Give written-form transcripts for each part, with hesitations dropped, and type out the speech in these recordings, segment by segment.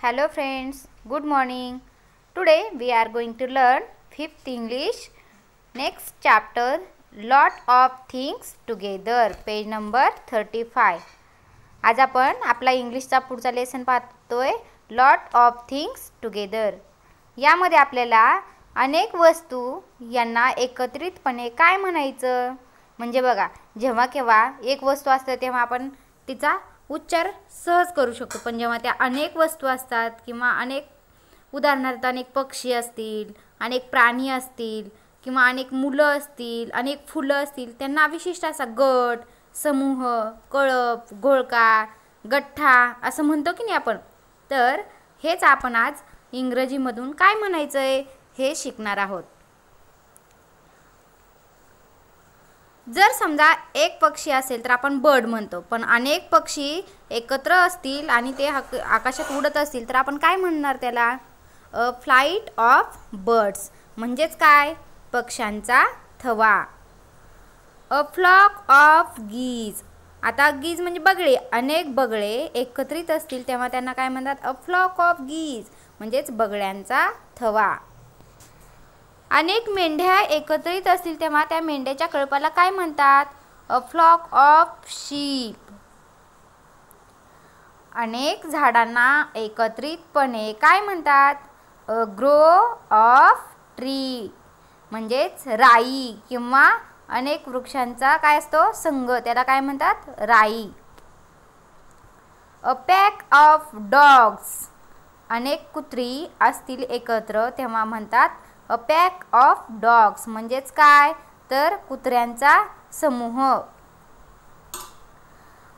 Hello friends, good morning. Today we are going to learn 5th English. Next chapter, lot of things together, page number 35. आज आपण आपला इंग्लिशचा पुढचा lesson पाहतोय, lot of things together. यामध्ये आपल्याला अनेक वस्तू यांना एकत्रितपणे काय म्हणायचं म्हणजे बघा, जेव्हा केव्हा एक वस्तू असते तेव्हा आपण तिचा उच्चार सहज करू शकतो, पण जेव्हा त्या अनेक वस्तू असतात किंवा अनेक उदाहरणार्थ अनेक पक्षी असतील, अनेक प्राणी असतील किंवा अनेक मुलं असतील, अनेक फुलं असतील, त्यांना विशिष्ट असा गट, समूह, कळप, घोळका, गठ्ठा असं म्हणतो की नाही आपण. तर हेच आपण आज इंग्रजीमधून काय म्हणायचं आहे हे शिकणार आहोत. जर समजा एक पक्षी असेल तर आपण बर्ड म्हणतो, पण अनेक पक्षी एकत्र असतील आणि ते आकाशात उडत असतील तर आपण काय म्हणणार त्याला? अ फ्लाइट ऑफ बर्ड्स म्हणजेच काय? पक्ष्यांचा थवा. A flock of geese. आता गीज म्हणजे बगळे, अनेक बगळे एकत्रित असतील तेव्हा त्यांना काय म्हणतात? अ फ्लॉक ऑफ गीज म्हणजेच बगळ्यांचा थवा. अनेक मेंढ्या एकत्रित असतील तेव्हा त्या मेंढ्याच्या कळपाला काय म्हणतात? A flock of sheep. अनेक झाडांना एकत्रितपणे काय म्हणतात? अ ग्रो ऑफ ट्री म्हणजेच राई, किंवा अनेक वृक्षांचा काय असतो? संघ, त्याला काय म्हणतात? राई. अ पॅक ऑफ डॉग्स. अनेक कुत्री असतील एकत्र तेव्हा म्हणतात अ पॅक ऑफ डॉग्स म्हणजेच काय? तर कुत्र्यांचा समूह.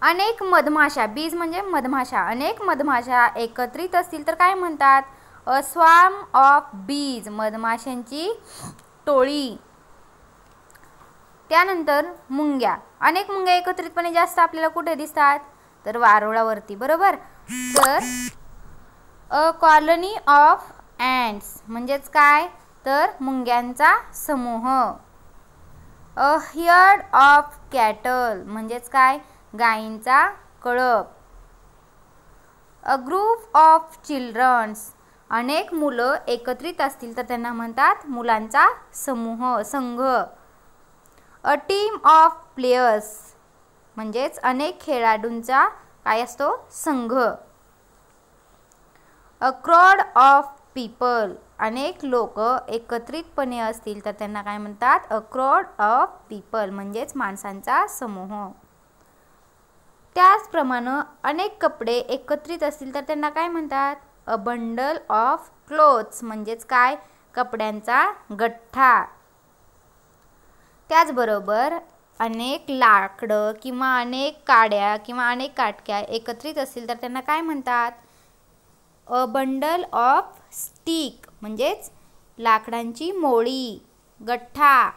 अनेक मधमाशा, बीज म्हणजे मधमाशा, अनेक मधमाशा एकत्रित असतील तर काय म्हणतात? अ स्वार्म ऑफ बीज मधमाशांची टोळी. त्यानंतर मुंग्या, अनेक मुंग्या एकत्रितपणे जास्त आपल्याला कुठे दिसतात? तर वारुळावरती, बरोबर. तर अ कॉलनी ऑफ ॲन्ट्स म्हणजेच काय? तर मुंग्यांचा समूह. अ हियर्ड ऑफ कॅटल म्हणजेच काय? गायींचा कळप. अ ग्रुप ऑफ चिल्ड्रन्स, अनेक मुलं एकत्रित असतील तर त्यांना म्हणतात मुलांचा समूह, संघ. अ टीम ऑफ प्लेयर्स म्हणजेच अनेक खेळाडूंचा काय असतो? संघ. अ क्राउड ऑफ पीपल, अनेक लोक एकत्रितपणे असतील तर त्यांना काय म्हणतात? अ क्राउड ऑफ पीपल म्हणजेच माणसांचा समूह. त्याचप्रमाणे अनेक कपडे एकत्रित असतील तर त्यांना काय म्हणतात? अ बंडल ऑफ क्लोथ्स म्हणजेच काय? कपड्यांचा गठ्ठा. त्याचबरोबर अनेक लाकडं किंवा अनेक काड्या किंवा अनेक काटक्या एकत्रित असतील तर त्यांना काय म्हणतात? अ बंडल ऑफ स्टिक म्हणजेच लाकडांची मोळी, गठ्ठा.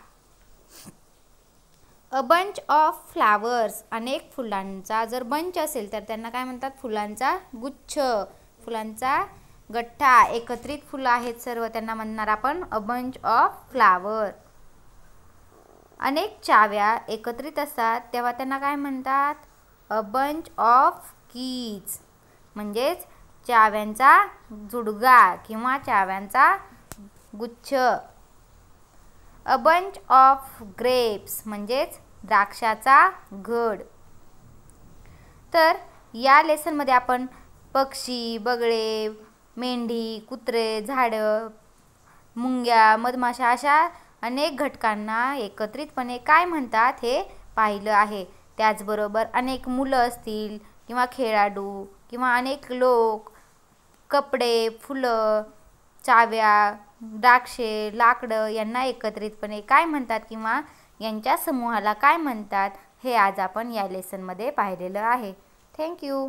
अ बंच ऑफ फ्लावर्स, अनेक फुलांचा जर बंच असेल तर त्यांना काय म्हणतात? फुलांचा गुच्छ, फुलांचा गठ्ठा. एकत्रित फुलं आहेत सर्व, त्यांना म्हणणार आपण अ बंच ऑफ फ्लावर. अनेक चाव्या एकत्रित असतात तेव्हा त्यांना काय म्हणतात? अ बंच ऑफ कीज म्हणजेच चाव्यांचा जुडगा किंवा चाव्यांचा गुच्छ. अ बंच ऑफ ग्रेप्स म्हणजेच द्राक्षाचा घड. तर या लेसनमध्ये आपण पक्षी, बगळे, मेंढी, कुत्रे, झाडं, मुंग्या, मधमाशा अशा अनेक घटकांना एकत्रितपणे काय म्हणतात हे पाहिलं आहे. त्याचबरोबर अनेक मुलं असतील किंवा खेळाडू किंवा अनेक लोक, कपडे, फुलं, चाव्या, द्राक्षे, लाकडं यांना एकत्रितपणे काय म्हणतात किंवा यांच्या समूहाला काय म्हणतात हे आज आपण या लेसनमध्ये पाहिलेलं आहे. थँक्यू.